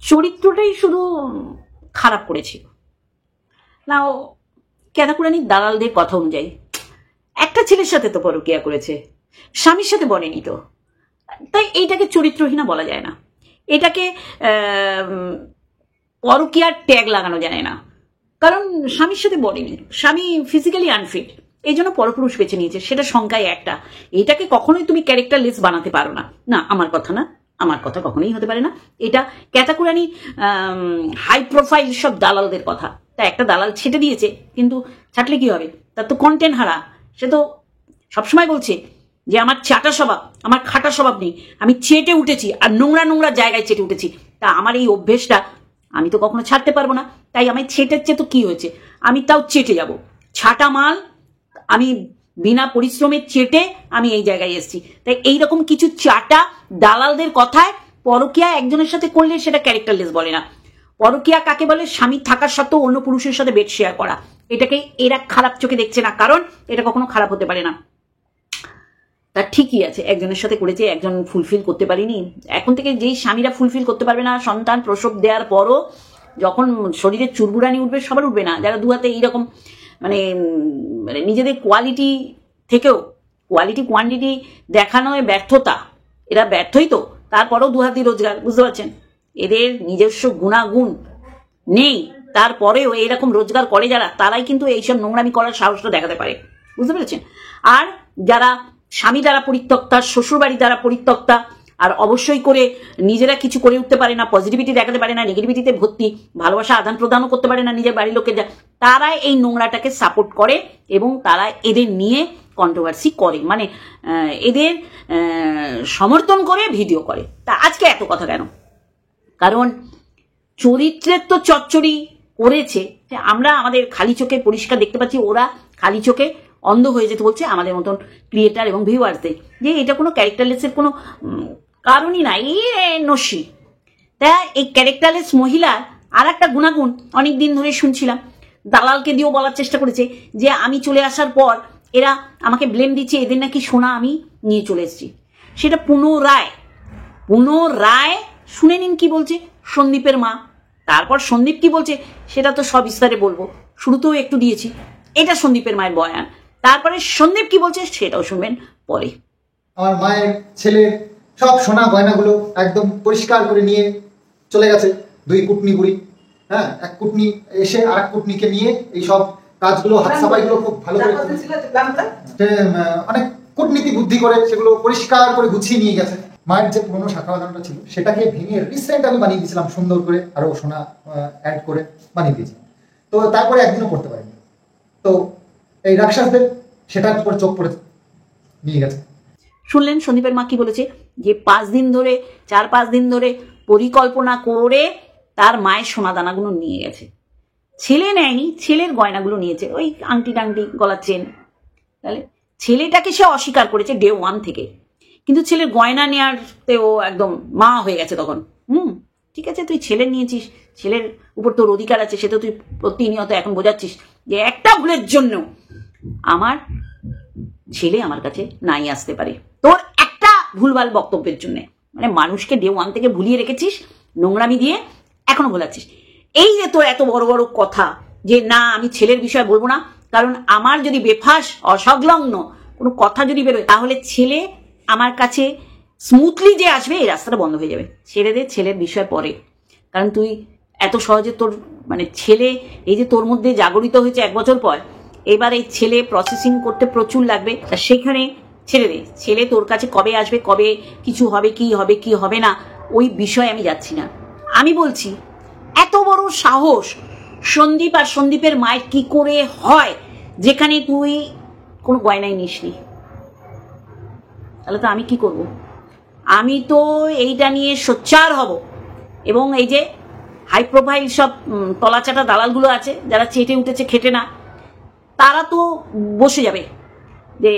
চরিত্রটাই শুধু খারাপ করেছিল। নাও কেদাকুরানির দালালদের কথা অনুযায়ী একটা ছেলের সাথে তো পরকীয়া করেছে, স্বামীর সাথে বলেনি তো, তাই এইটাকে চরিত্রহীনা বলা যায় না, এটাকে পরকীয়ার ট্যাগ লাগানো যায় না, কারণ স্বামীর সাথে বলেনি, স্বামী ফিজিক্যালি আনফিট, এই জন্য পরপুরুষ বেছে নিয়েছে, সেটা সংখ্যায় একটা। এটাকে কখনোই তুমি ক্যারেক্টারলেস বানাতে পারো না, না আমার কথা না, আমার কথা কখনোই হতে পারে না। এটা ক্যাতাকুরানি হাই প্রোফাইল সব দালালদের কথা। তা একটা দালাল ছেটে দিয়েছে, কিন্তু ছাটলে কি হবে, তার তো কন্টেন্ট হারা। সে তো সবসময় বলছে যে আমার চাটা স্বভাব, আমার খাটা স্বভাব নেই, আমি চেটে উঠেছি, আর নোংরা নোংরা জায়গায় চেটে উঠেছি। তা আমার এই অভ্যেসটা আমি তো কখনো ছাড়তে পারবো না, তাই আমি ছেটেছে তো কি হয়েছে, আমি তাও চেটে যাব। ছাটা মাল আমি বিনা পরিশ্রমে চেটে আমি এই জায়গায় এসেছি। তাই এইরকম কিছু চাটা দালালদের কথায় পরকীয়া একজনের সাথে করলে সেটা ক্যারেক্টারলেস বলে না। পরকীয়া কাকে বলে? স্বামী থাকার সত্ত্বেও অন্য পুরুষের সাথে বেড শেয়ার করা। এটাকে এরা খারাপ চোখে দেখছে না, কারণ এটা কখনো খারাপ হতে পারে না। তা ঠিকই আছে, একজনের সাথে করেছে, একজন ফুলফিল করতে পারিনি। এখন থেকে যেই স্বামীরা ফুলফিল করতে পারবে না, সন্তান প্রসব দেওয়ার পরও যখন শরীরে চুরবুরানি উঠবে, সবার উঠবে না, যারা দুহাতে এইরকম মানে নিজেদের কোয়ালিটি থেকেও কোয়ালিটি কোয়ান্টিটি দেখানোয় ব্যর্থতা, এরা ব্যর্থই তো, তারপরেও দুহাতি রোজগার, বুঝতে পারছেন? এদের নিজস্ব গুণাগুণ নেই, তারপরেও এরকম রোজগার করে যারা, তারাই কিন্তু এইসব নোংরামি করার সাহসটা দেখাতে পারে, বুঝতে পেরেছেন? আর যারা স্বামী দ্বারা পরিত্যক্তা, শ্বশুরবাড়ি দ্বারা পরিত্যক্তা, আর অবশ্যই করে নিজেরা কিছু করে উঠতে পারে না, পজিটিভিটি দেখাতে পারে না, নেগেটিভিটিতে ভর্তি, ভালোবাসা আদান প্রদানও করতে পারে না নিজের বাড়ির লোকের, তারা এই নোংরাটাকে সাপোর্ট করে এবং তারা এদের নিয়ে কন্ট্রোভার্সি করে, মানে এদের সমর্থন করে ভিডিও করে। তা আজকে এত কথা কেন? কারণ চরিত্রের তো চচ্চড়ি করেছে, আমরা আমাদের খালি চোখে পরিষ্কার দেখতে পাচ্ছি, ওরা খালি চোখে অন্ধ হয়ে যেতে বলছে আমাদের মতন ক্রিয়েটার এবং ভিউয়ার্সদের, যে এটা কোনো ক্যারেক্টারলেসের কোনো কারণই নাই, নস্যি। তা এই ক্যারেক্টারলেস মহিলার আর একটা গুণাগুণ অনেক দিন ধরে শুনছিলাম, দালালকে দিয়েও বলার চেষ্টা করেছে যে আমি চলে আসার পর এরা আমাকে ব্লেম দিচ্ছে, এদের নাকি সোনা আমি নিয়ে চলে এসেছি। সেটা পুনরায় শুনে নিন কি বলছে সন্দীপের মা। তারপর সন্দীপ কি বলছে সেটা তো সব বিস্তারে বলবো, শুরুতেও একটু দিয়েছি, এটা সন্দীপের মায়ের বয়ান। তারপরে সন্দীপ কি বলছে সেটাও শুনবেন পরে। আমার মায়ের ছেলে সব সোনা গয়নাগুলো একদম পরিষ্কার করে নিয়ে চলে গেছে দুই কুটনি বুড়ি। হ্যাঁ, এক কুটনি এসে আর এক কুটনিকে নিয়ে এই সব কাজগুলো, হাত সাফাইগুলো খুব ভালো করে অনেক কূটনীতি বুদ্ধি করে সেগুলো পরিষ্কার করে গুছিয়ে নিয়ে গেছে। মায়ের যে পুরোনো শাখা বাঁধানোটা ছিল সেটাকে ভেঙে রিসেন্ট আমি বানিয়ে দিয়েছিলাম, সুন্দর করে আরো সোনা অ্যাড করে বানিয়ে দিয়েছি। তো তারপরে একদিনও করতে পারিনি। তো এই রাক্ষসদের সেটার উপর চোখ পড়ে নিয়ে গেছে। শুনলেন সন্দীপের মা কি বলেছে, যে 4-5 দিন ধরে পরিকল্পনা করে তার মায়ের সোনাদানাগুলো নিয়ে গেছে। ছেলে নেয়নি, ছেলের গয়নাগুলো নিয়েছে, ওই আংটি টাংটি, গলার চেন। তাহলে ছেলেটাকে সে অস্বীকার করেছে ডে 1 থেকে, কিন্তু ছেলের গয়না নেওয়ারতে ও একদম মা হয়ে গেছে তখন। ঠিক আছে, তুই ছেলে নিয়েছিস, ছেলের উপর তোর অধিকার আছে, সেটা তুই প্রতিনিয়ত এখন বোঝাচ্ছিস যে একটা ভুলের জন্য আমার ছেলে আমার কাছে নাই আসতে পারে, তোর একটা ভুলভাল বক্তব্যের জন্য। মানে মানুষকে ডে 1 থেকে ভুলিয়ে রেখেছিস, নোংরামি দিয়ে এখনো ভোলাচ্ছিস। এই যে তোর এত বড় বড় কথা যে না আমি ছেলের বিষয়ে বলবো না, কারণ আমার যদি বেফাস অসংলগ্ন কোনো কথা যদি বেরোয় তাহলে ছেলে আমার কাছে স্মুথলি যে আসবে এই রাস্তাটা বন্ধ হয়ে যাবে। ছেড়ে দে ছেলের বিষয় পরে, কারণ তুই এত সহজে তোর মানে ছেলে এই যে তোর মধ্যে জাগরিত হয়েছে 1 বছর পর, এবার এই ছেলে প্রসেসিং করতে প্রচুর লাগবে। সেখানে ছেড়ে দে, ছেলে তোর কাছে কবে আসবে, কবে কিছু হবে, কি হবে না, ওই বিষয়ে আমি যাচ্ছি না। আমি বলছি এত বড় সাহস সন্দীপ আর সন্দীপের মায়ের কি করে হয়, যেখানে তুই কোনো গয়নাই নিসনি? তাহলে তো আমি কি করব? আমি তো এইটা নিয়ে সোচ্চার হব, এবং এই যে হাই প্রোফাইল সব তলাচাটা দালালগুলো আছে যারা চেটে উঠেছে খেটে না, তারা তো বসে যাবে যে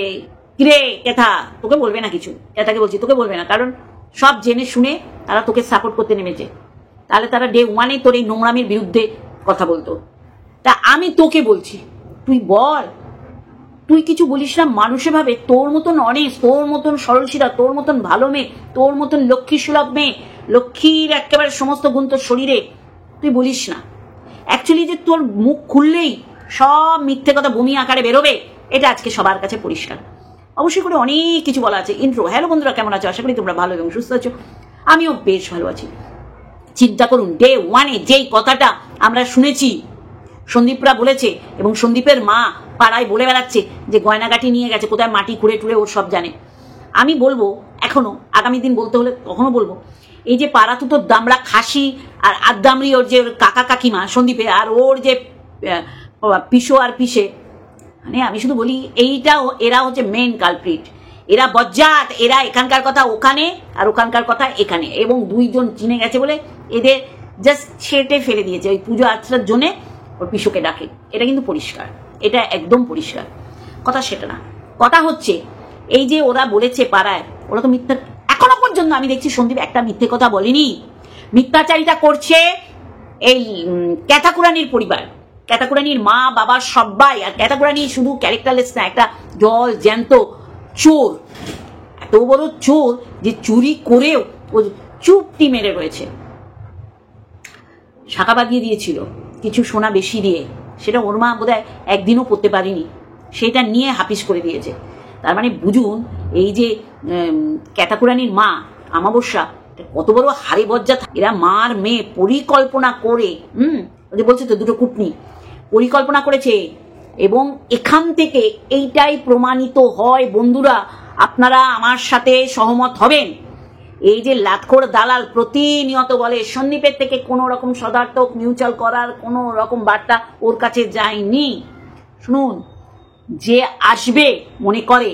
কিরে কেথা, তোকে বলবে না কিছু, কেথাকে বলছি তোকে বলবে না, কারণ সব জেনে শুনে তারা তোকে সাপোর্ট করতে নেমেছে। তাহলে তারা ডে 1 তোর এই নোংরামির বিরুদ্ধে কথা বলতো। তা আমি তোকে বলছি, তুই বল তুই কিছু বলিস না, মানুষে ভাবে তোর মতন অনেস্ট, তোর মতন সরলশিরা, তোর মতন ভালো মেয়ে, তোর মতন লক্ষ্মী সুলভ মেয়ে, লক্ষ্মীর একেবারে সমস্ত গুণ তোর শরীরে, তুই বলিস না। অ্যাকচুয়ালি যে তোর মুখ খুললেই সব মিথ্যে কথা বমি আকারে বেরোবে, এটা আজকে সবার কাছে পরিষ্কার। অবশ্যই করে অনেক কিছু বলা আছে। ইন্ট্রো। হ্যালো বন্ধুরা, কেমন আছো? আশা করি তোমরা ভালো এবং সুস্থ আছো। আমিও বেশ ভালো আছি। চিন্তা করুন, ডে ওয়ানে যেই কথাটা আমরা শুনেছি, সন্দীপরা বলেছে এবং সন্দীপের মা পাড়ায় বলে বেড়াচ্ছে যে গয়নাগাটি নিয়ে গেছে, কোথায় মাটি খুঁড়ে টুড়ে ওর সব জানে। আমি বলবো এখনো, আগামী দিন বলতে হলে তখনও বলবো, এই যে পাড়া তুতো দামড়া খাসি আর আদামরি, ওর যে কাকা কাকিমা সন্দীপে, আর ওর যে পিসো আর পিসে, মানে আমি শুধু বলি এইটাও, এরা হচ্ছে মেন কালপ্রিট। এরা বজ্জাত, এরা এখানকার কথা ওখানে আর ওখানকার কথা এখানে, এবং দুইজন চিনে গেছে বলে এদের জাস্ট ছেটে ফেলে দিয়েছে ওই পুজো আর্চার জন্যে ওর পিসুকে ডাকে। এটা কিন্তু পরিষ্কার, এটা একদম পরিষ্কার কথা। সেটা না, কথা হচ্ছে এই যে ওরা বলেছে পাড়ায়, ওরা তো মিথ্যা, এখনো পর্যন্ত আমি দেখছি সন্দীপ একটা মিথ্যে কথা বলেনি। মিথ্যাচারিতা করছে এই ক্যাথাকুরানির পরিবার, ক্যাথাকুরানির মা বাবা সবাই। আর ক্যাথাকুরানি শুধু ক্যারেক্টারলেস না, একটা জল জ্যান্ত চোর, এত বড় চোর যে চুরি করেও ও চুপটি মেরে রয়েছে। শাখা বাঁধিয়ে দিয়েছিল কিছু সোনা বেশি দিয়ে, সেটা ওর মা বোধহয় একদিনও করতে পারিনি, সেটা নিয়ে হাফিস করে দিয়েছে। তার মানে বুঝুন, এই যে ক্যাথাকুরানির মা আমাবস্যা কত বড় হারে বজ্জা। এরা মার মেয়ে পরিকল্পনা করে, ওই যে বলছে তো দুটো কুটনি পরিকল্পনা করেছে, এবং এখান থেকে এইটাই প্রমাণিত হয়। বন্ধুরা, আপনারা আমার সাথে সহমত হবেন। এই যে লাতখোর দালাল প্রতিনিয়ত বলে সন্দীপের থেকে কোনো রকম সদার্থক মিউচুয়াল করার কোনো রকম বার্তা ওর কাছে যায়নি। শুনুন, যে আসবে মনে করে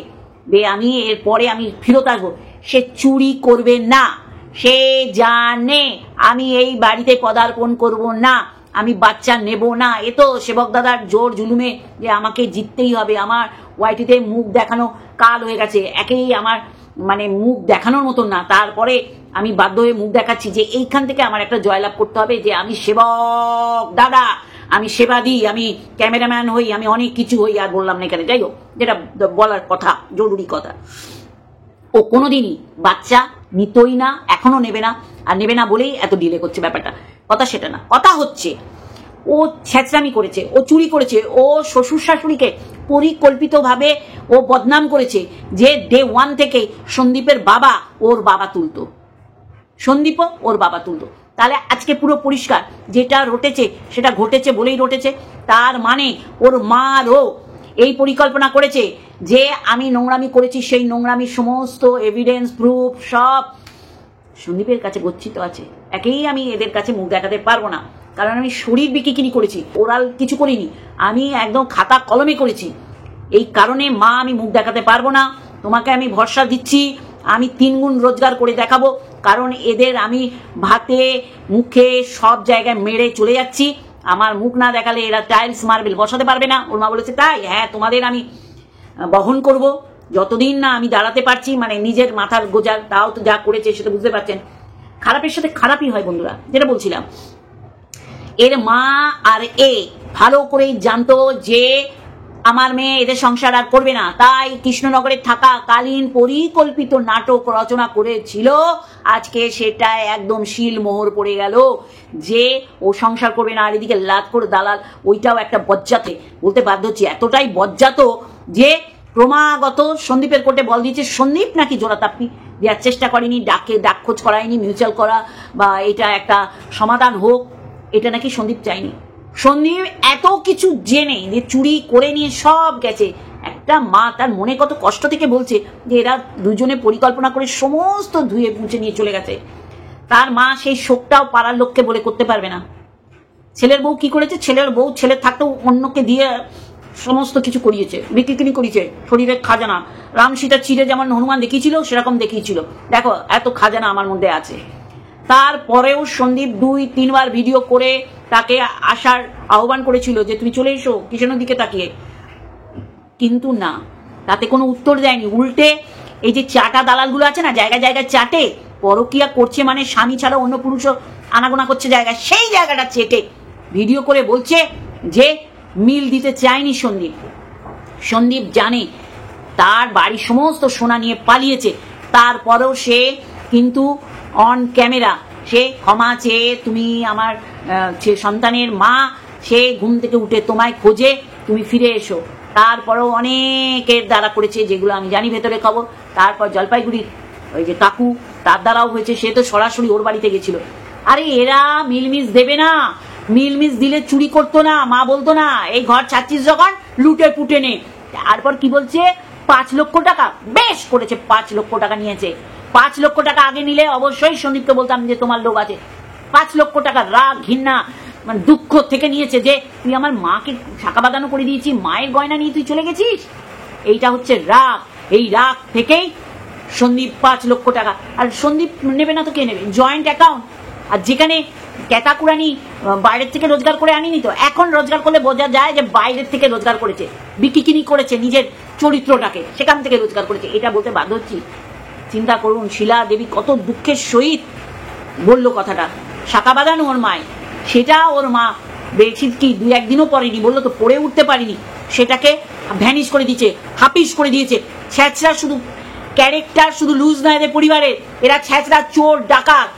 যে আমি এরপরে আমি ফিরত আসবো, সে চুরি করবে না। সে জানে আমি এই বাড়িতে পদার্পণ করব না, আমি বাচ্চা নেব না। এ তো সেবক দাদার জোর জুলুমে যে আমাকে জিততেই হবে। আমার ওয়াইটিতে মুখ দেখানো কাল হয়ে গেছে, একেই আমার মানে মুখ দেখানোর মতন না, তারপরে আমি বাধ্য হয়ে মুখ দেখাচ্ছি যে এইখান থেকে আমার একটা জয়লাভ করতে হবে, যে আমি সেবক দাদা, আমি সেবা দিই, আমি ক্যামেরাম্যান হই, আমি অনেক কিছু হই। আর বললাম না এখানে, যাই হোক, যেটা বলার কথা, জরুরি কথা, ও কোনোদিনই বাচ্চা নিতই না, এখনো নেবে না, আর নেবে না বলেই এত ডিলে করছে ব্যাপারটা। কথা সেটা না, কথা হচ্ছে ও ছ্যাঁচড়ামি করেছে, ও চুরি করেছে, ও শ্বশুর শাশুড়িকে পরিকল্পিতভাবে ও বদনাম করেছে, যে ডে ওয়ান থেকে সন্দীপের বাবা ওর বাবা তুলতো, সন্দীপও ওর বাবা তুলতো। তাহলে আজকে পুরো পরিষ্কার, যেটা রটেছে সেটা ঘটেছে বলেই রটেছে। তার মানে ওর মারও এই পরিকল্পনা করেছে যে আমি নোংরামি করেছি, সেই নোংরামির সমস্ত এভিডেন্স প্রুফ সব সন্দীপের কাছে গচ্ছিত আছে। একেই আমি এদের কাছে মুখ দেখাতে পারবো না, কারণ আমি শরীর বিকিকিনি করেছি, ওরাল কিছু করিনি, আমি একদম খাতা কলমে করেছি। এই কারণে মা আমি মুখ দেখাতে পারবো না। তোমাকে আমি ভরসা দিচ্ছি, আমি 3 গুণ রোজগার করে দেখাবো, কারণ এদের আমি ভাতে মুখে সব জায়গায় মেরে চলে যাচ্ছি। আমার মুখ না দেখালে এরা টাইলস মার্বেল বসাতে পারবে না। ওর মা বলেছে তাই, হ্যাঁ তোমাদের আমি বহন করব যতদিন না আমি দাঁড়াতে পারছি, মানে নিজের মাথার গোজার। তাও তো যা করেছে সেটা বুঝতে পারছেন, খারাপের সাথে খারাপই হয় বন্ধুরা। যেটা বলছিলাম, এর মা আর এ ভালো করেই জানতো যে আমার মেয়ে এদের সংসার আর করবে না, তাই কৃষ্ণনগরে থাকা কালীন পরিকল্পিত নাটক রচনা করেছিল। আজকে সেটা একদম শিল মোহর পড়ে গেল যে ও সংসার করবে না। আর এদিকে লাতখোর দালাল ওইটাও একটা বজ্জাতে, বলতে বাধ্য হচ্ছি এতটাই বজ্জাত যে ক্রমাগত সন্দীপের কোর্টে বল দিয়েছে সন্দীপ নাকি জোড়াতাপ্পি দেওয়ার চেষ্টা করেনি, ডাক খোঁজ করায়নি, মিউচুয়াল করা বা এটা একটা সমাধান হোক, এটা নাকি সন্দীপ চায়নি। সন্দীপ এত কিছু জেনে যে চুরি করে নিয়ে সব গেছে, একটা মা তার মনে কত কষ্ট থেকে বলছে যে এরা দুজনে পরিকল্পনা করে সমস্ত ধুয়ে মুছে নিয়ে চলে গেছে। তার মা সেই শোকটাও পাড়ার লোককে বলে করতে পারবে না। ছেলের বউ কি করেছে, ছেলের বউ ছেলে থাকতেও অন্যকে দিয়ে সমস্ত কিছু করিয়েছে, বিক্রি করিয়েছে শরীরের খাজানা। রাম সীতা চিরে যেমন হনুমান দেখিয়েছিল সেরকম দেখিয়েছিল, দেখো এত খাজানা আমার মধ্যে আছে। তারপরেও সন্দীপ 2-3 বার ভিডিও করে তাকে আসার আহ্বান করেছিল যে তুমি চলে এসো কিষাণের দিকে তাকিয়ে, কিন্তু না, তাতে কোনো উত্তর দেয়নি। উল্টে এই যে চাটা দালালগুলো আছে না, জায়গায় জায়গায় চাটে, পরকিয়া করছে মানে স্বামী ছাড়া অন্য পুরুষও আনাগোনা করছে জায়গায়, সেই জায়গাটা চেটে ভিডিও করে বলছে যে মিল দিতে চায়নি সন্দীপ। সন্দীপ জানে তার বাড়ির সমস্ত সোনা নিয়ে পালিয়েছে, তারপরেও সে কিন্তু অন ক্যামেরা সে ক্ষমা চেয়ে, তুমি আমার সন্তানের মা, সে ঘুম থেকে উঠে তোমায় খোঁজে, তুমি ফিরে এসো। তারপরেও অনেকের দ্বারা করেছে, যেগুলো আমি জানি ভেতরে খবর। তারপর জলপাইগুড়ির ওই যে কাকু, তার দ্বারাও হয়েছে, সে তো সরাসরি ওর বাড়িতে গেছিল। আরে এরা মিলমিস দেবে না, মিলমিস দিলে চুরি করতো না, মা বলতো না এই ঘর ছাড়ছিস যখন লুটে পুটে নে। তারপর কি বলছে, 5 লক্ষ টাকা, বেশ করেছে 5 লক্ষ টাকা নিয়েছে। 5 লক্ষ টাকা আগে নিলে অবশ্যই সন্দীপকে বলতাম যে তোমার লোক আছে। 5 লক্ষ টাকা রাগ, ঘৃণা, মানে দুঃখ থেকে নিয়েছে যে তুই আমার মাকে শাখা বাঁধানো করে দিয়েছি, মায়ের গয়না নিয়ে তুই চলে গেছিস। এইটা হচ্ছে রাগ। এই রাগ থেকেই সন্দীপ 5 লক্ষ টাকা। আর সন্দীপ নেবে না তো কে নেবে? Joint account. আর যেখানে ক্যাতাকুরানি বাইরের থেকে রোজগার করে আনিনি, তো এখন রোজগার করলে বোঝা যায় যে বাইরের থেকে রোজগার করেছে, বিকিকিনি করেছে নিজের চরিত্রটাকে, সেখান থেকে রোজগার করেছে। এটা বলতে বাধ্য হচ্ছি। চিন্তা করুন, শিলা দেবী কত দুঃখের সহিত বলল কথাটা। শাখা বাঁধানো ওর মায়, সেটা ওর মা বেশির কি 2-1 দিনও পরেনি, বললো তো পড়ে উঠতে পারিনি, সেটাকে ভ্যানিশ করে দিয়েছে, হাপিস করে দিয়েছে। ছ্যাঁচড়া শুধু ক্যারেক্টার, শুধু লুজ না এদের পরিবারের, এরা ছ্যাঁচড়া, চোর, ডাকাত,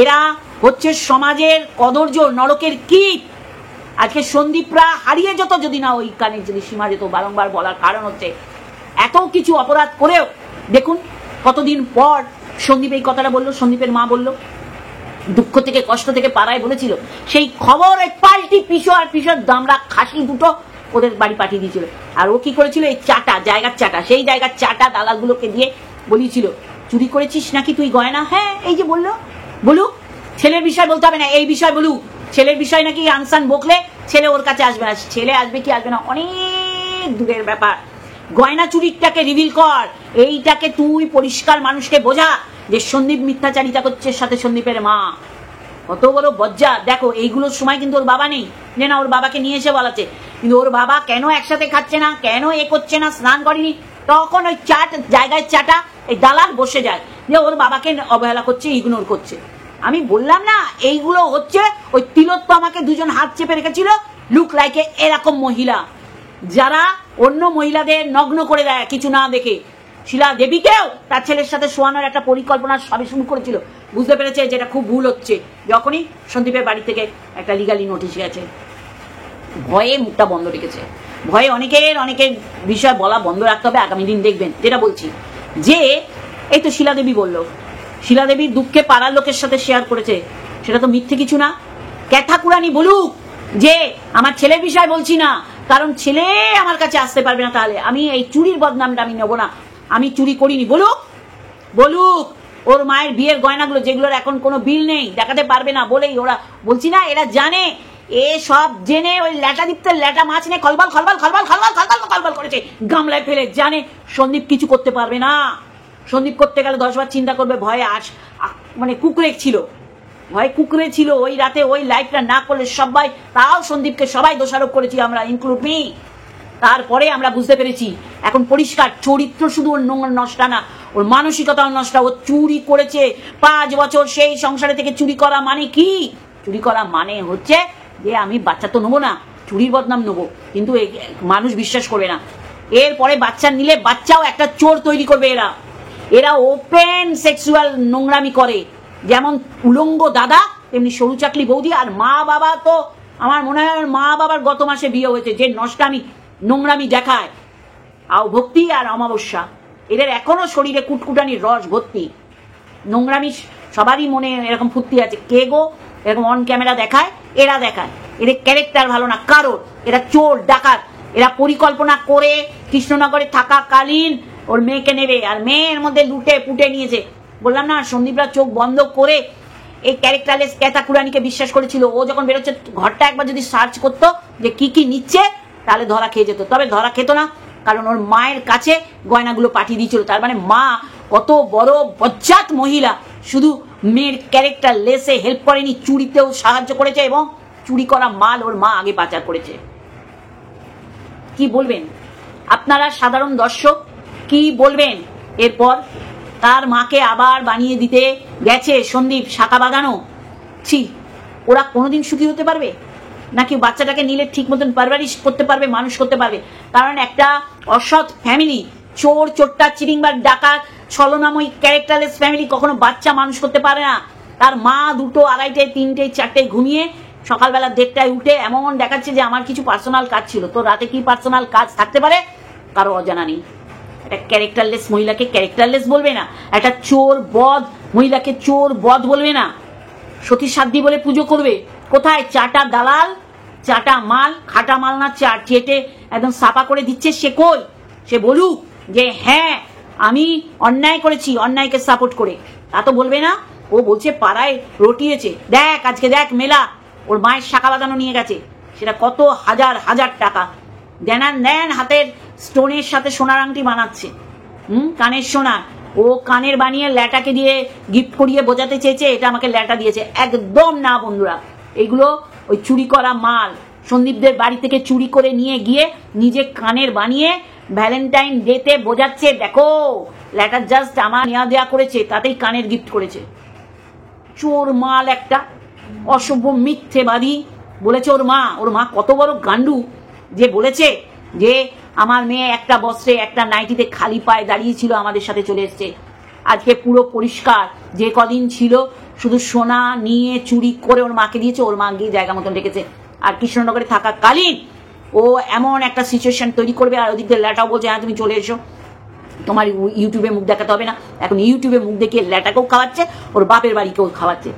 এরা হচ্ছে সমাজের কদর্য, নরকের কীট। আজকে সন্দীপরা হারিয়ে যেত যদি না ওই কানে যদি সীমা যেত। বারংবার বলার কারণ হচ্ছে এত কিছু অপরাধ করেও দেখুন কতদিন পর সন্দীপ এই কথাটা বললো, সন্দীপের মা বলল, দুঃখ থেকে কষ্ট থেকে পাড়ায় বলেছিল, সেই খবর ওই পাল্টি পিছু আর পিছর দামড়া খাসি দুটো ওদের বাড়ি পাঠিয়ে দিয়েছিল। আর ও কি করেছিল, এই চাটা, জায়গার চাটা, সেই জায়গার চাটা দালালগুলোকে দিয়ে বলিয়েছিল, চুরি করেছিস নাকি তুই গয়না? হ্যাঁ, এই যে বললো, বলুক, ছেলের বিষয় বলতে হবে না, এই বিষয় বলুক। ছেলের বিষয় নাকি আনসান বকলে ছেলে ওর কাছে আসবে না। ছেলে আসবে কি আসবে না অনেক দূরের ব্যাপার। গয়না চুরিটাকে রিভিল কর, এইটাকে তুই পরিষ্কার মানুষকে বোঝা যে সন্দীপ মিথ্যাচারিতা করছে, সাথে সন্দীপের মা কত বড় বজ্জা। দেখো এইগুলোর সময় কিন্তু ওর বাবা নেই, যে না ওর বাবাকে নিয়ে এসে বলাচ্ছে, কিন্তু ওর বাবা কেন একসাথে খাচ্ছে না, কেন এ করছে না, স্নান করেনি, তখন ওই চাট জায়গায় চাটা এই দালাল বসে যায় যে ওর বাবাকে অবহেলা করছে, ইগনোর করছে। আমি বললাম না এইগুলো হচ্ছে ওই তিলোত্তমাকে 2জন হাত চেপে রেখেছিল, লুক লাইকে এরকম মহিলা যারা অন্য মহিলাদের নগ্ন করে দেয় কিছু না দেখে। শিলা দেবীকেও তার ছেলের সাথে শোয়ানোর একটা পরিকল্পনা সবে শুরু করেছিল, বুঝতে পেরেছে যেটা খুব ভুল হচ্ছে যখনই সন্দীপের বাড়ি থেকে একটা লিগালি নোটিশ গেছে। ভয়ে মুখটা বন্ধ রেখেছে, ভয়ে অনেকের বিষয় বলা বন্ধ রাখতে হবে। আগামী দিন দেখবেন, যেটা বলছি যে এই তো শিলা দেবী বললো, শিলা দেবীর দুঃখে পাড়ার লোকের সাথে শেয়ার করেছে, সেটা তো মিথ্যে কিছু না। ক্যাথাকুরানি বলুক যে আমার ছেলের বিষয় বলছি না, কারণ ছেলে আমার কাছে আসতে পারবে না, তাহলে আমি এই চুরির বদনামটা আমি নেবো না, আমি চুরি করিনি। বলুক, বলুক ওর মায়ের বিয়ের গয়নাগুলো, যেগুলোর এখন কোনো বিল নেই, দেখাতে পারবে না বলেই ওরা, বলছি না এরা জানে, এ সব জেনে ওই ল্যাটা দীপ্তের ল্যাটা মাছ নিয়ে খলবল খলবল খলবল খলবল খলবল খলবল করেছে, গামলায় ফেলে, জানে সন্দীপ কিছু করতে পারবে না। সন্দীপ করতে গেলে 10 বার চিন্তা করবে, ভয়ে মানে কুকুরে ছিল, ভয় কুকুরে ছিল। ওই রাতে ওই লাইফটা না করলে সবাই, তাও সন্দীপকে সবাই দোষারোপ করেছি আমরা, ইনক্লুড মি। তারপরে আমরা বুঝতে পেরেছি এখন পরিষ্কার, চরিত্র শুধু ওর নষ্ট না, ওর মানসিকতাও নষ্ট। ও চুরি করেছে 5 বছর, সেই সংসারে থেকে চুরি করা মানে কি? চুরি করা মানে হচ্ছে যে আমি বাচ্চা তো নেবো না, চুরির বদনাম নেবো, কিন্তু মানুষ বিশ্বাস করবে না। এরপরে বাচ্চা নিলে বাচ্চাও একটা চোর তৈরি করবে। এরা ওপেন সেক্সুয়াল নোংরামি করে, যেমন উলঙ্গ দাদা তেমনি সরু চাকলি বৌদি। আর মা বাবা তো আমার মনে হয় মা বাবার গত মাসে বিয়ে হয়েছে, যে নষ্টামি নোংরামি দেখায়, আও ভক্তি আর অমাবস্যা, এদের এখনো শরীরে কুটকুটানির রস ভর্তি। নোংরামি সবারই মনে এরকম ফুর্তি আছে, কে গো এরকম অন ক্যামেরা দেখায়, এরা দেখায়। এদের ক্যারেক্টার ভালো না কারোর, এরা চোর ডাকাত। এরা পরিকল্পনা করে কৃষ্ণনগরে থাকাকালীন ওর মেয়েকে নেবে, আর মেয়ের মধ্যে লুটে পুটে নিয়েছে। বললাম না সন্দীপরা চোখ বন্ধ করে এই ক্যারেক্টারলেস ক্যাথাকুরানিকে বিশ্বাস করেছিল। ও যখন বেরোচ্ছে ঘরটা একবার যদি সার্চ করতো যে কি কি নিচ্ছে, তাহলে ধরা খেয়ে যেত। তবে ধরা খেত না, কারণ ওর মায়ের কাছে গয়নাগুলো পাঠিয়ে দিয়েছিল। তার মানে মা কত বড় বজ্জাত মহিলা, শুধু মেয়ের ক্যারেক্টার লেসে হেল্প করেনি, চুরিতেও সাহায্য করেছে, এবং চুরি করা মাল ওর মা আগে পাচার করেছে। কি বলবেন আপনারা সাধারণ দর্শক, কি বলবেন? এরপর তার মাকে আবার বানিয়ে দিতে গেছে সন্দীপ, শাখা বাঁধানো। ছি, ওরা কোনোদিন সুখী হতে পারবে? নাকি বাচ্চাটাকে নিলে ঠিক মতন পারভারিশ করতে পারবে, মানুষ করতে পারবে? কারণ একটা অসৎ ফ্যামিলি, চোর চোরটা চিরিংবার ডাকাত ছলনাময়ী ক্যারেক্টারলেস ফ্যামিলি কখনো বাচ্চা মানুষ করতে পারে না। তার মা 2টো, 2:30, 3টে, 4টে ঘুমিয়ে সকালবেলা 1:30টায় উঠে এমন দেখাচ্ছে যে আমার কিছু পার্সোনাল কাজ ছিল। তো রাতে কি পার্সোনাল কাজ থাকতে পারে কারো অজানা নেই। একটা ক্যারেক্টারলেস মহিলাকে ক্যারেক্টারলেস বলবে না, একটা চোর বদ মহিলাকে চোর বদ বলবে না। সতী সাধ্বী বলে পুজো করবে। কোথায়? চাটা দালাল, চাটা মাল, খাটা মাল না চেটে একদম সাপা করে দিচ্ছে। সে কই? সে বলুক যে হ্যাঁ আমি অন্যায় করেছি, অন্যায়কে সাপোর্ট করে। তা তো বলবে না। ও বলছে পাড়ায় রটিয়েছে, দেখ আজকে দেখ মেলা, ওর মায়ের শাখা বাঁধানো নিয়ে গেছে, সেটা কত হাজার হাজার টাকা। দেন হাতের স্টোনের সাথে সোনার আংটি বানাচ্ছে, কানের সোনা। ও কানের বানিয়ে ল্যাটাকে দিয়ে গিফট করিয়ে বোঝাতে চেয়েছে এটা আমাকে ল্যাটা দিয়েছে। একদম না বন্ধুরা, এগুলো ওই চুরি করা মাল। সন্দীপদের বাড়ি থেকে চুরি করে নিয়ে গিয়ে নিজে কানের বানিয়ে ভ্যালেন্টাইন ডেতে বোঝাচ্ছে দেখো ল্যাটার জাস্ট আমার নেওয়া দেওয়া করেছে, তাতেই কানের গিফট করেছে। চোর মাল একটা, অসভ্য মিথ্যেবাদী। বলেছে ওর মা কত বড় গান্ডু যে বলেছে যে আমার মেয়ে একটা বস্ত্রে একটা নাইটিতে খালি পায়ে দাঁড়িয়েছিল, আমাদের সাথে চলে এসছে। আজকে পুরো পরিষ্কার, যে কদিন ছিল শুধু সোনা নিয়ে চুরি করে ওর মাকে দিয়েছে, ওর মা গিয়ে জায়গা মতন রেখেছে। আর কৃষ্ণনগরে থাকাকালীন ও এমন একটা সিচুয়েশন তৈরি করবে, আর ওদিক দিয়ে ল্যাটাও বলছে হ্যাঁ তুমি চলে এসো, তোমার ইউটিউবে মুখ দেখাতে হবে না। এখন ইউটিউবে মুখ দেখিয়ে ল্যাটাকেও খাওয়াচ্ছে, ওর বাপের বাড়িকেও খাওয়াচ্ছে।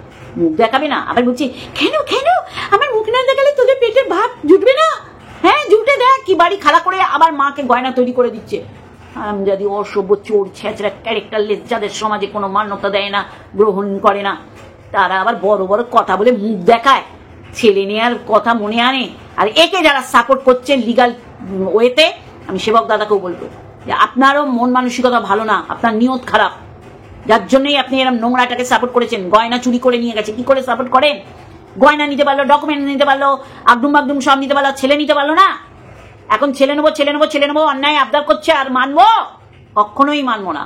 মুখ দেখাবে না, আবার বলছি কেন আমার মুখ না দেখালে তোদের পেটের ভাত জুটবে না? হ্যাঁ জুটে দেখ, কি বাড়ি খাড়া করে আবার মাকে গয়না তৈরি করে দিচ্ছে। যদি অসভ্য চোর ছেঁচড়া ক্যারেক্টারলেস, যাদের সমাজে কোনো মান্যতা দেয় না, গ্রহণ করে না, তারা আবার বড় বড় কথা বলে মুখ দেখায়, ছেলে নেওয়ার কথা মনে আনে। আর একে যারা সাপোর্ট করছে লিগাল ওয়েতে, আমি সেবক দাদাকেও বলবো যে আপনারও মন মানসিকতা ভালো না, আপনার নিয়ত খারাপ, যার জন্যই আপনি এরকম নোংরাটাকে সাপোর্ট করেছেন। গয়না চুরি করে নিয়ে গেছে, কি করে সাপোর্ট করেন? গয়না নিতে পারলো, ডকুমেন্ট নিতে পারলো, আগডুম বাগডুম সব নিতে পারলো, ছেলে নিতে পারলো না। এখন ছেলে নেবো অন্যায় আবদার করছে, আর মানবো? কখনোই মানবো না।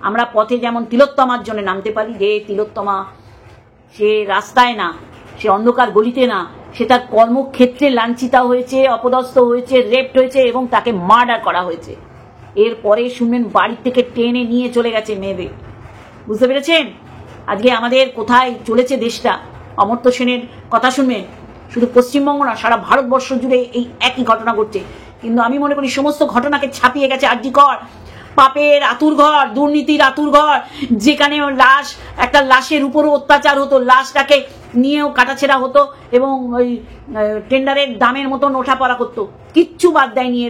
আমরা পথে যেমন তিলোত্তমার জন্য নামতে পারি, যে তিলোত্তমা সে রাস্তায় না, সে অন্ধকার গলিতে না, সে তার কর্মক্ষেত্রে লাঞ্ছিতা হয়েছে, অপদস্থ হয়েছে, রেপ্ট হয়েছে এবং তাকে মার্ডার করা হয়েছে। এরপরে শুনবেন বাড়ি থেকে টেনে নিয়ে চলে গেছে মেয়েদের। বুঝতে পেরেছেন আজকে আমাদের কোথায় চলেছে দেশটা? অমর্ত্য সেনের কথা শুনবেন, শুধু পশ্চিমবঙ্গ না সারা ভারতবর্ষ জুড়ে এই একই ঘটনা ঘটছে। কিন্তু আমি মনে করি সমস্ত ঘটনাকে ছাপিয়ে গেছে আর জি কর, পাপের আতুর ঘর, দুর্নীতির আতুর ঘর, যেখানে একটা লাশের উপরও অত্যাচার হতো, লাশটাকে নিয়েও কাটাছেড়া হতো এবং ওই টেন্ডারের দামের মতন ওঠা পড়া করতো। কিচ্ছু বাদ দেয়নি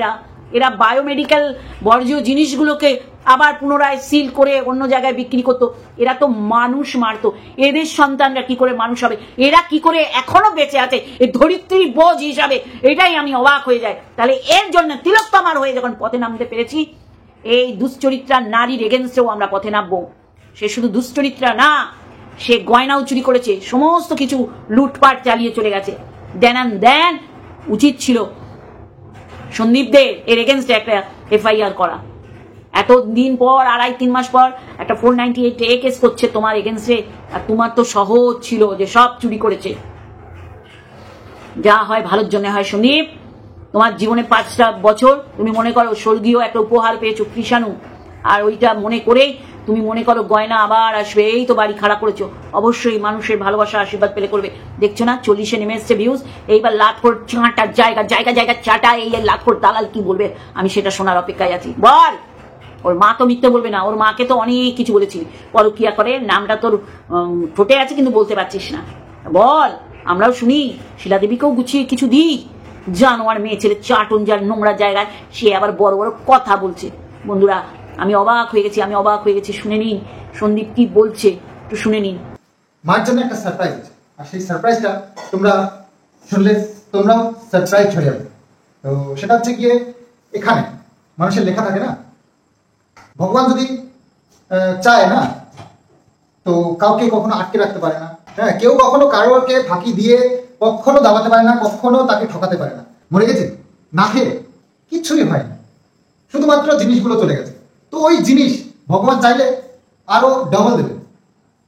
এরা বায়োমেডিক্যাল বর্জ্য জিনিসগুলোকে আবার পুনরায় সিল করে অন্য জায়গায় বিক্রি করতো। এরা তো মানুষ মারতো। এদের সন্তানরা কি করে মানুষ হবে? এরা কি করে এখনো বেঁচে আছে এই ধরিত্রীর বোঝ হিসাবে? এটাই আমি অবাক হয়ে যাই। তাহলে এর জন্য তিলোত্তমার হয়ে যখন পথে নামতে পেরেছি, এই দুশ্চরিত্রা নারীর এগেনস্টেও আমরা পথে নামবো। সে শুধু দুশ্চরিত্রা না, সে গয়নাও চুরি করেছে, সমস্ত কিছু লুটপাট চালিয়ে চলে গেছে। দেন উচিত ছিল সন্দীপদের এর এগেনস্টে একটা FIR করা। এত দিন পর, 2.5-3 মাস পর একটা 498A কেস করছে তোমার এগেনস্টে, আর তোমার তো সহজ ছিল যে সব চুরি করেছে। যা হয় ভালোর জন্য হয় সন্দীপ। তোমার জীবনে 5টা বছর তুমি মনে করো স্বর্গীয় একটা উপহার পেয়েছো, কৃষাণু, আর ওইটা মনে করেই তুমি মনে করো গয়না আবার আসবে, এই তো বাড়ি খাড়া করেছো। অবশ্যই মানুষের ভালোবাসা আশীর্বাদ পেলে করবে। দেখছো না 40-এ নেমে এসছে ভিউজ। এইবার লাটকোর চাঁটার জায়গা চাটা, এই লাটকোর দালাল কি বলবে আমি সেটা শোনার অপেক্ষায় আছি। বল, ওর মা তো মিথ্যে বলবে না, ওর মাকে তো অনেক কিছু বলেছিলি, পরকিয়া করে, নামটা তোর ঠোঁটে আছে কিন্তু বলতে পারছিস না। বল, আমরাও শুনি, শিলাদেবীকেও গুছিয়ে কিছু দিই। জানোয়ার মেয়ে ছেলে, চাটন যার নোংরা জায়গায়, সে আবার বড় বড় কথা বলছে। বন্ধুরা আমি অবাক হয়ে গেছি। শুনে নিন সন্দীপ কি বলছে, একটু শুনে নিন। মার জন্য একটা সারপ্রাইজ আছে, আর সেই সারপ্রাইজটা তোমরা শুনলে তোমরাও সারপ্রাইজ হয়ে যাবে। তো সেটা হচ্ছে গিয়ে, এখানে মানুষের লেখা থাকে না, ভগবান যদি চায় না তো কাউকে কখনো আটকে রাখতে পারে না। হ্যাঁ, কেউ কখনো কারোকে ফাঁকি দিয়ে কখনো দাবাতে পারে না, কখনো তাকে ঠকাতে পারে না। মরে গেছে না খেয়ে কিচ্ছুই হয়নি, শুধুমাত্র জিনিসগুলো চলে গেছে। তো ওই জিনিস ভগবান চাইলে আরো ডবল দেবে,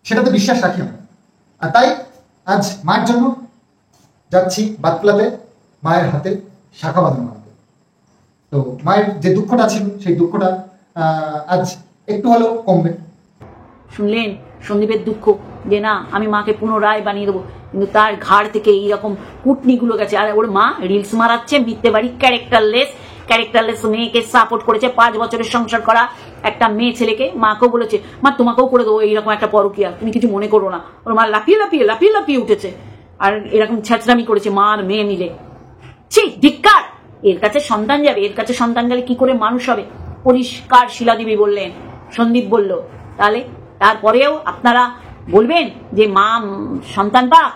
সেটাতে বিশ্বাস রাখি আমরা। আর তাই আজ মায়ের জন্য যাচ্ছি বাতকুলাতে মায়ের হাতে শাখা বাঁধানো বানাতে। তো মায়ের যে দুঃখটা ছিল সেই দুঃখটা আজ একটু হলেও কমবে। শুনলেন সন্দীপের দুঃখ যে না আমি মাকে পুনরায় বানিয়ে দেবো, কিন্তু তার ঘাড় থেকে এইরকম কুটনিগুলো গেছে। আর ওর মা রিলস মারাচ্ছে মিথ্যে বাড়ি, ক্যারেক্টারলেস মেয়েকে সাপোর্ট করেছে, 5 বছরের সংসার করা একটা মেয়ে ছেলেকে। মাকেও বলেছে মা তোমাকেও করে দেবো এইরকম একটা পরকিয়া, তুমি কিছু মনে করো না। ওর মা লাফিয়ে উঠেছে আর এরকম ছ্যাঁচড়ামি করেছে মা আর মেয়ে মিলে। ছি, ধিক্কার! এর কাছে সন্তান যাবে, এর কাছে সন্তান গেলে কি করে মানুষ হবে? পরিষ্কার শিলাদেবী বললেন, সন্দীপ বলল। তাহলে তারপরেও আপনারা বলবেন যে মা সন্তান পাক?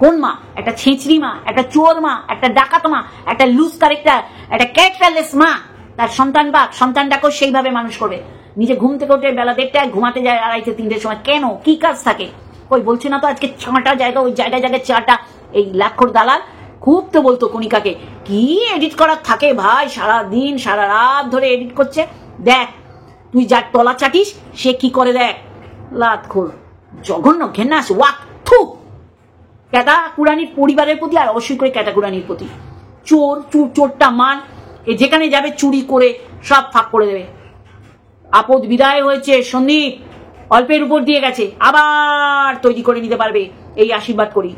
কোন মা? একটা ছেঁচড়ি মা, একটা চোর মা, একটা ডাকাত মা, একটা লুজ ক্যারেক্টার, একটা ক্যারেক্টারলেস মা তার সন্তান পাক। সন্তানটাকেও সেইভাবে মানুষ করবে। নিজে ঘুম থেকে উঠে বেলা 1:30টায় ঘুমাতে যায় 2:30-3টের সময়। কেন? কি কাজ থাকে? ওই বলছে না তো আজকে 6টা জায়গা, ওই জায়গায় 4টা এই লাক্ষর দালাল খুব তো বলতো কণিকাকে কি এডিট করার থাকে ভাই, সারা দিন সারা রাত ধরে এডিট করছে। দেখ তুই যার তলা চাটিস সে কি করে দেখ। লাতখোর, জঘন্য, ঘেন্নাস, ওয়াক, থু। ক্যাটাকুরানির পরিবারের প্রতি আর অবশ্যই করে ক্যাটাকুরানির প্রতি। চোরটা মান, এ যেখানে যাবে চুরি করে সব ফাঁক করে দেবে। আপদ বিদায় হয়েছে সন্দীপ, অল্পের উপর দিয়ে গেছে, আবার তৈরি করে নিতে পারবে, এই আশীর্বাদ করি।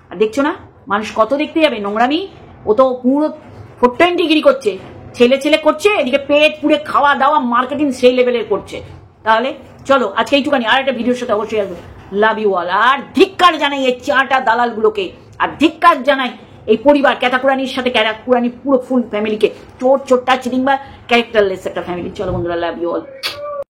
আর দেখছো না মানুষ কত দেখতে যাবে নোংরামি? ও তো পুরো 420 করছে, ছেলে করছে, এদিকে পেট পুড়ে খাওয়া দাওয়া মার্কেটিং সেই লেভেলের করছে। তাহলে চলো আজকে এইটুখানি, আর একটা ভিডিওর সাথে অবশ্যই আসবে। Love you all. আর ধিক্কার জানাই এই 4টা দালালগুলোকে, আর ধিক্কার জানাই এই পরিবার ক্যাটাকুরানির সাথে ক্যাটাকুরানি পুরো ফুল ফ্যামিলিকে। চোরটা চিটিংবার ক্যারেক্টারলেস একটা ফ্যামিলি। চলো বন্ধুরা, লাভ ইউ অল।